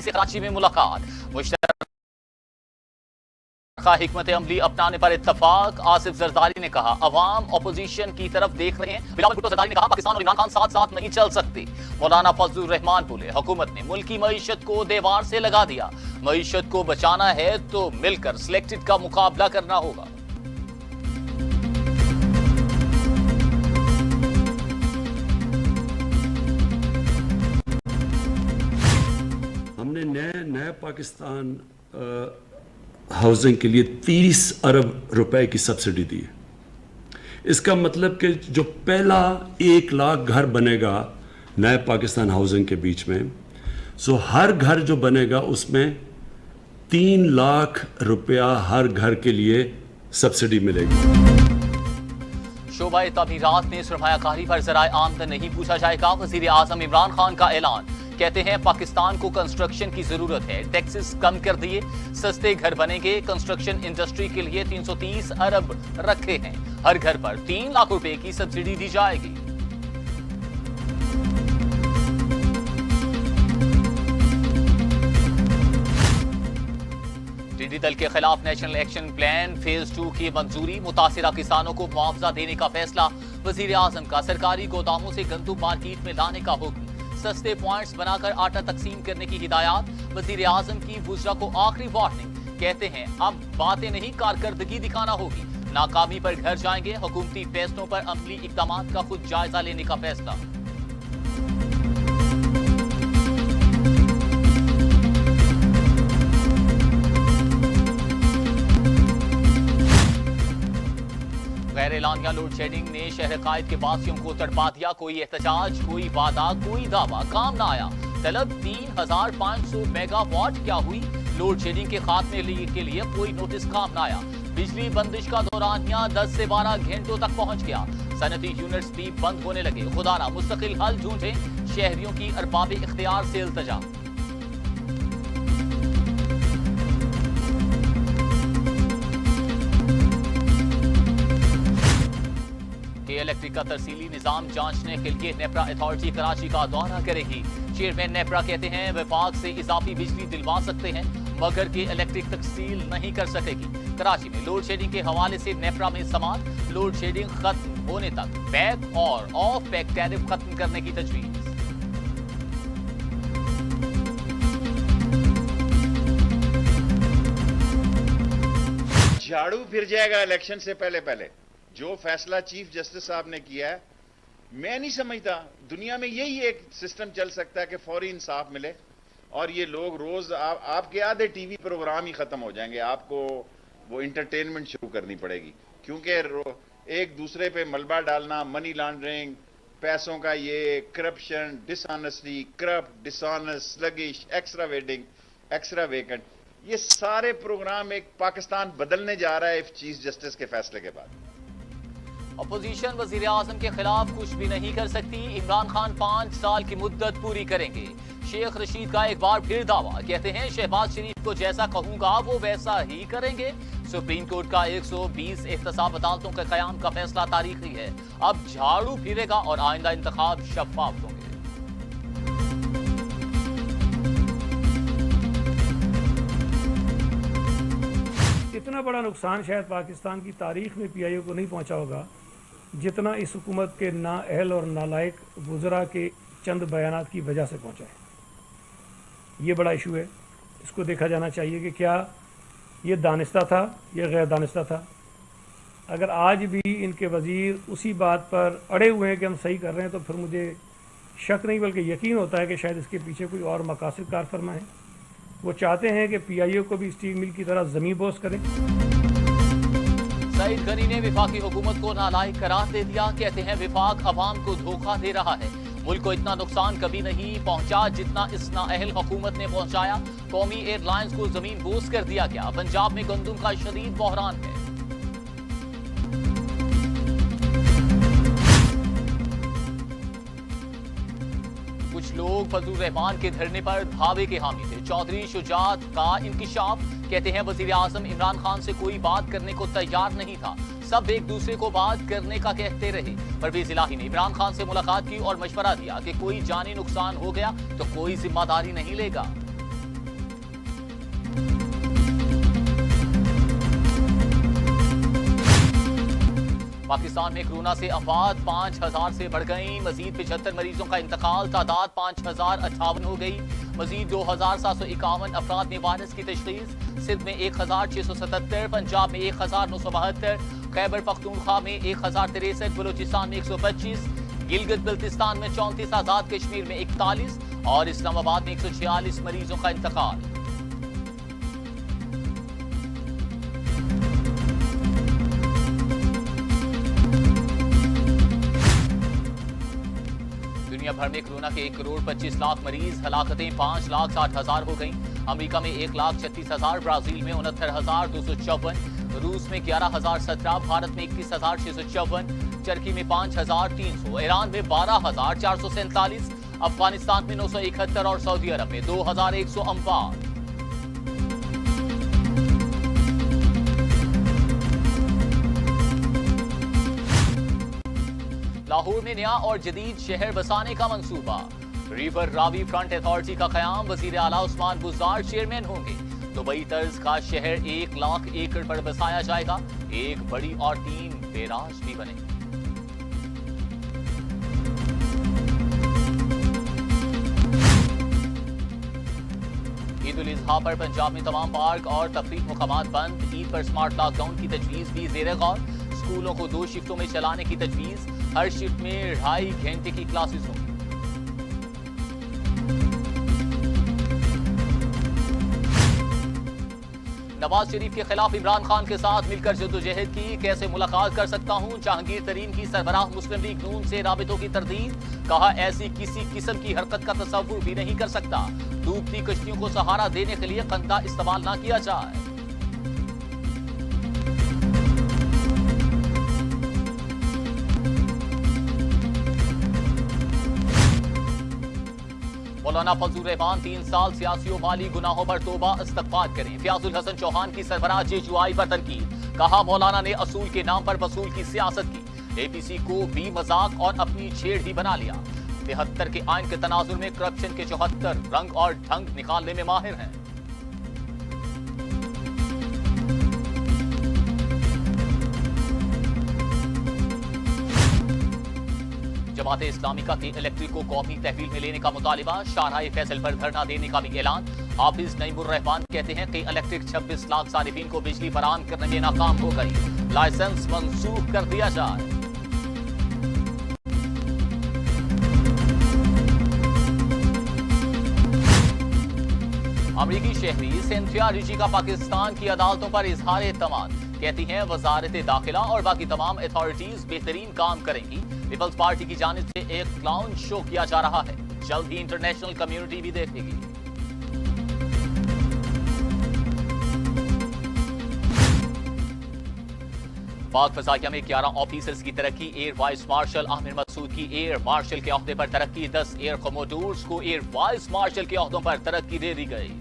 जरदारी से कराची में मुलाकात। मुश्तरका हिकमत अमली अपनाने पर इत्तफाक। आसिफ जरदारी ने कहा अवाम अपोजिशन की तरफ देख रहे हैं। बिलावल भुट्टो जरदारी ने कहा पाकिस्तान और इमरान खान साथ साथ नहीं चल सकते। मौलाना फजलुर रहमान बोले हुकूमत ने मुल्क की मईशत को दीवार से लगा दिया। मईशत को बचाना है तो मिलकर सिलेक्टेड का मुकाबला करना होगा। हमने नया पाकिस्तान हाउसिंग के लिए 30 अरब रुपए की सब्सिडी दी है। इसका मतलब कि जो पहला 1 लाख घर बनेगा नए पाकिस्तान हाउसिंग के बीच में, सो हर घर जो बनेगा उसमें 3 लाख रुपया हर घर के लिए सब्सिडी मिलेगी। शोबा तमीरात में सरमायाकारी पर जराए आमदन नहीं पूछा जाएगा। वजीर आजम इमरान खान का ऐलान। कहते हैं पाकिस्तान को कंस्ट्रक्शन की जरूरत है, टैक्सेस कम कर दिए, सस्ते घर बनेंगे। कंस्ट्रक्शन इंडस्ट्री के लिए 330 अरब रखे हैं। हर घर पर 3 लाख रुपए की सब्सिडी दी जाएगी। टिड्डी दल के खिलाफ नेशनल एक्शन प्लान फेज 2 की मंजूरी। मुतासिरा किसानों को मुआवजा देने का फैसला। वजीर आजम का सरकारी गोदामों से गंदम मार्केट में लाने का हुक्म। सस्ते पॉइंट्स बनाकर आटा तकसीम करने की हिदायत। वजीर आजम की वुज़रा को आखिरी वार्निंग। कहते हैं अब बातें नहीं कारकर्दगी दिखाना होगी। नाकामी पर घर जाएंगे। हुकूमती फैसलों पर अमली इक़दामात का खुद जायजा लेने का फैसला। गैर एलानिया लोड शेडिंग ने शहर कायद के बासियों को तड़पा दिया। कोई एहतजाज, कोई वादा, कोई दावा काम ना आया। तलब 3500 मेगावाट क्या हुई? लोड शेडिंग के खात्मे के लिए कोई नोटिस काम ना आया। बिजली बंदिश का दौरानिया 10 से 12 घंटों तक पहुंच गया। सनती यूनिट्स भी बंद होने लगे। खुदारा मुस्तकिल हल ढूंढे। शहरियों की अरबाब इख्तियार से इल्तजा। इलेक्ट्रिक का तरसीली निजाम जांचने के लिए नेपरा अथॉरिटी कराची का दौरा करेगी। चेयरमैन नेपरा कहते हैं विभाग से इजाफी बिजली दिलवा सकते हैं मगर के इलेक्ट्रिक तकसील नहीं कर सकेगी। कराची में लोड शेडिंग के हवाले से नेपरा में समात। लोड शेडिंग खत्म होने तक बैक और ऑफ बैक टैरिफ खत्म करने की तजवीज। झाड़ू फिर जाएगा इलेक्शन से पहले। जो फैसला चीफ जस्टिस साहब ने किया है, मैं नहीं समझता दुनिया में यही एक सिस्टम चल सकता है कि फौरी इंसाफ मिले और ये लोग रोज आपके आधे टीवी प्रोग्राम ही खत्म हो जाएंगे। आपको वो इंटरटेनमेंट शुरू करनी पड़ेगी क्योंकि एक दूसरे पे मलबा डालना, मनी लॉन्ड्रिंग, पैसों का ये corruption, dishonesty, corrupt, dishonest, sluggish, extra waiting, extra vacant, ये सारे प्रोग्राम एक पाकिस्तान बदलने जा रहा है चीफ जस्टिस के फैसले के बाद। अपोजिशन वजीर आजम के खिलाफ कुछ भी नहीं कर सकती। इमरान खान 5 साल की मुद्दत पूरी करेंगे। शेख रशीद का एक बार फिर दावा। कहते हैं शहबाज शरीफ को जैसा कहूंगा वो वैसा ही करेंगे। सुप्रीम कोर्ट का 120 एहतसाब अदालतों के कयाम का फैसला तारीखी है। अब झाड़ू फिरेगा और आइंदा इंतखाब शफाफ होंगे। इतना बड़ा नुकसान शायद पाकिस्तान की तारीख में पीआईओ को नहीं पहुंचा होगा जितना इस हुकूमत के नाअहल और नालायक वुज़रा के चंद बयानात की वजह से पहुंचा है। ये बड़ा इशू है, इसको देखा जाना चाहिए कि क्या ये दानिस्ता था या गैर दानिस्ता था। अगर आज भी इनके वज़ीर उसी बात पर अड़े हुए हैं कि हम सही कर रहे हैं तो फिर मुझे शक नहीं बल्कि यकीन होता है कि शायद इसके पीछे कोई और मकासद कार फरमा है। वो चाहते हैं कि पीआईओ को भी स्टील मिल की तरह ज़मीन बोस करें। सईद गनी ने विफाकी हुकूमत को नालायक करार दे दिया। कहते हैं विफाक अवाम को धोखा दे रहा है। मुल्क को इतना नुकसान कभी नहीं पहुंचा जितना इस नाअहल हुकूमत ने पहुंचाया। कौमी एयरलाइंस को जमीन बोस कर दिया गया। पंजाब में गंदम का शदीद बहरान है। कुछ लोग फजलुर रहमान के धरने पर धावे के हामी थे। चौधरी शुजात का इंकिशाफ। कहते हैं वजीर आजम इमरान खान से कोई बात करने को तैयार नहीं था। सब एक दूसरे को बात करने का कहते रहे। परवेज इलाही ने इमरान खान से मुलाकात की और मशवरा दिया कि कोई जानी नुकसान हो गया तो कोई जिम्मेदारी नहीं लेगा। पाकिस्तान में कोरोना से अफवात 5000 से बढ़ गई। मजीद 75 मरीजों का इंतकाल, तादाद 5058 हो गई। मजीद 2751 अफराद में वायरस की तशखीस। सिंध में 1677, पंजाब में 1972, खैबर पख्तूनख्वा में 1063, बलूचिस्तान में 125, गिलगित बल्तिस्तान में 34, आजाद कश्मीर में 41 और इस्लामाबाद में 146 मरीजों का इंतकाल। दुनिया भर में कोरोना के 1 करोड़ 25 लाख मरीज, हलाकतें 5,60,000 हो गईं। अमेरिका में 1,36,000, ब्राजील में 69,254, रूस में 11,017, भारत में 21,654, टर्की में 5,300, ईरान में 12,447, अफगानिस्तान में 971 और सऊदी अरब में 2,159। लाहौर में नया और जदीद शहर बसाने का मंसूबा। रिवर रावी फ्रंट अथॉरिटी का कयाम, वजीर आला उस्मान बुज़दार चेयरमैन होंगे। दुबई तर्ज का शहर 1 लाख एकड़ पर बसाया जाएगा। एक बड़ी और 3 बैराज भी बने। ईद उल अज़हा पर पंजाब में तमाम पार्क और तफरीह मुकामात बंद। ईद पर स्मार्ट लॉकडाउन की तजवीज भी ज़ेरे गौर। स्कूलों को 2 शिफ्टों में चलाने की तजवीज। हर शिफ्ट में 2.5 घंटे की क्लासेस होंगी। नवाज शरीफ के खिलाफ इमरान खान के साथ मिलकर जद्दोजहद की, कैसे मुलाकात कर सकता हूं। जहांगीर तरीन की सरबराह मुस्लिम लीग नून से राबितों की तरदीद। कहा ऐसी किसी किस्म की हरकत का तसव्वुर भी नहीं कर सकता। डूबती कश्तियों को सहारा देने के लिए कंधा इस्तेमाल ना किया जाए। मौलाना फजलुर रहमान 3 साल सियासी और माली गुनाहों पर तौबा इस्तग़फ़ार करें। फयाजुल हसन चौहान की सरबराह जेजुआई पर तनकीद। कहा मौलाना ने असूल के नाम पर वसूल की सियासत की। एपीसी को भी मजाक और अपनी छेड़ ही बना लिया। 73 के आइन के तनाजुर में करप्शन के 74 रंग और ढंग निकालने में माहिर हैं। जमात इस्लामिका के इलेक्ट्रिक को कौमी तहवील में लेने का मुतालिबा। शाहराह फैसल पर धरना देने का भी ऐलान। हाफिज नईमुर रहमान कहते हैं कि इलेक्ट्रिक 26 लाख सारिफीन को बिजली फराहम करने में नाकाम हो गई। लाइसेंस मंसूख कर दिया जाए। अमरीकी शहरी सिंथिया रिजी का पाकिस्तान की अदालतों पर इजहार एतमाद। कहती हैं वजारत दाखिला और बाकी तमाम अथॉरिटीज बेहतरीन काम करेंगी। पीपल्स पार्टी की जानिब से एक क्लाउन शो किया जा रहा है। जल्द ही इंटरनेशनल कम्युनिटी भी देखेगी। पाक फजाइया में 11 ऑफिसर्स की तरक्की। Air vice marshal Aamir Masood की एयर मार्शल के ओहदे पर तरक्की। 10 एयर कमोडोर्स को एयर वाइस मार्शल के ओहदों पर तरक्की दे दी गई।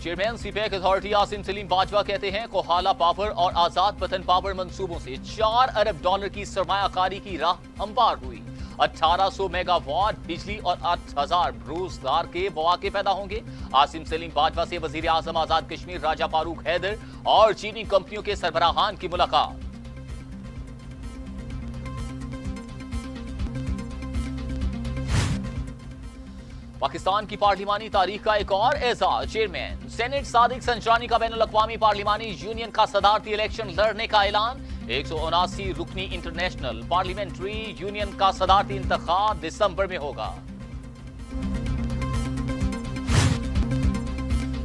Chairman CPEC authority Asim Salim Bajwa कहते हैं कोहाला पावर और आजाद वतन पावर मंसूबों से 4 अरब डॉलर की सरमायाकारी की राह हमवार हुई। 1800 मेगावाट बिजली और 8000 रोजगार के मौके पैदा होंगे। आसिम सलीम बाजवा से वजीर आजम आजाद कश्मीर राजा फारूक हैदर और चीनी कंपनियों के सरबराहान की मुलाकात। पाकिस्तान की पार्लिमानी तारीख का एक और एजाज। चेयरमैन सेनेट सादिक संचानी का बैनुल अक़वामी पार्लिमानी यूनियन का सदारती इलेक्शन लड़ने का ऐलान। 179 रुकनी इंटरनेशनल पार्लियामेंट्री यूनियन का सदारती इंतखाब दिसंबर में होगा।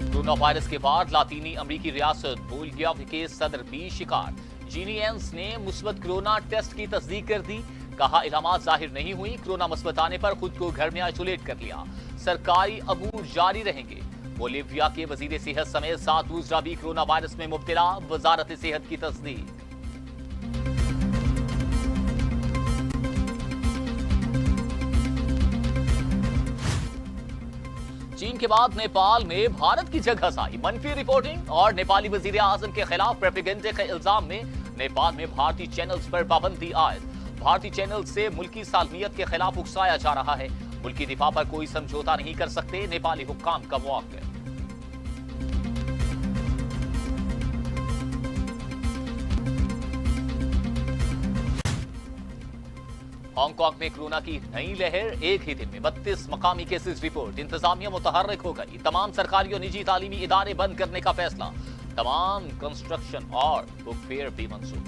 कोरोना वायरस के बाद लातीनी अमरीकी रियासत बोलिविया के सदर भी शिकार। जीनियंस ने मुस्बत कोरोना टेस्ट की तस्दीक कर दी। कहा इलामात जाहिर नहीं हुई, कोरोना मुस्बत आने पर खुद को घर में आइसोलेट कर लिया। सरकारी अबूर जारी रहेंगे। बोलिविया के वजीर सेहत समेत 7 दूसरा भी कोरोना वायरस में मुब्तला। वजारत सेहत की तस्दीक। चीन के बाद नेपाल में भारत की जगह साई। मनफी रिपोर्टिंग और नेपाली वजीर आजम के खिलाफ प्रोपेगेंडे के इल्जाम में नेपाल में भारतीय चैनल्स पर पाबंदी आयद। भारतीय चैनल से मुल्की सालमियत के खिलाफ उकसाया जा रहा है। मुल्की दिफा पर कोई समझौता नहीं कर सकते। नेपाली हुक्काम का मौक़िफ़। हांगकांग में कोरोना की नई लहर, एक ही दिन में 32 मकामी केसेस रिपोर्ट। इंतजामिया मुतहर्रिक हो गई, तमाम सरकारी और निजी तालीमी इदारे बंद करने का फैसला। तमाम कंस्ट्रक्शन और बुक फेयर भी मंसूख।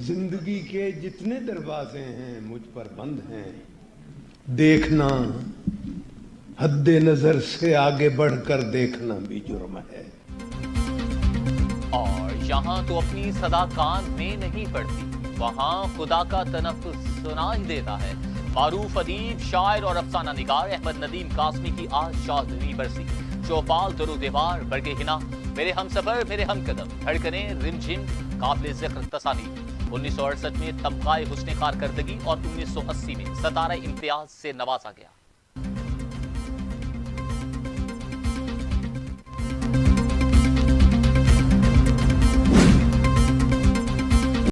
जिंदगी के जितने दरवाजे हैं मुझ पर बंद हैं, देखना हद्दे नजर से आगे बढ़कर देखना भी जुर्म है। और यहाँ तो अपनी सदा कान में नहीं पड़ती, वहाँ खुदा का तनफ्फुस सुना ही देता है। मारूफ अदीब, शायर और अफसाना निगार अहमद नदीम कासमी की आज शादनी बरसी। चौपाल, दरुदेवार, बरगे हिना, मेरे हमसफर मेरे हमकदम, धड़कने, रिमझिम, काबिल जिक्र तसानी। 1968 में तबकाए हुस्ने कारकर्दगी और 1980 में सतारा इम्तियाज से नवाजा गया।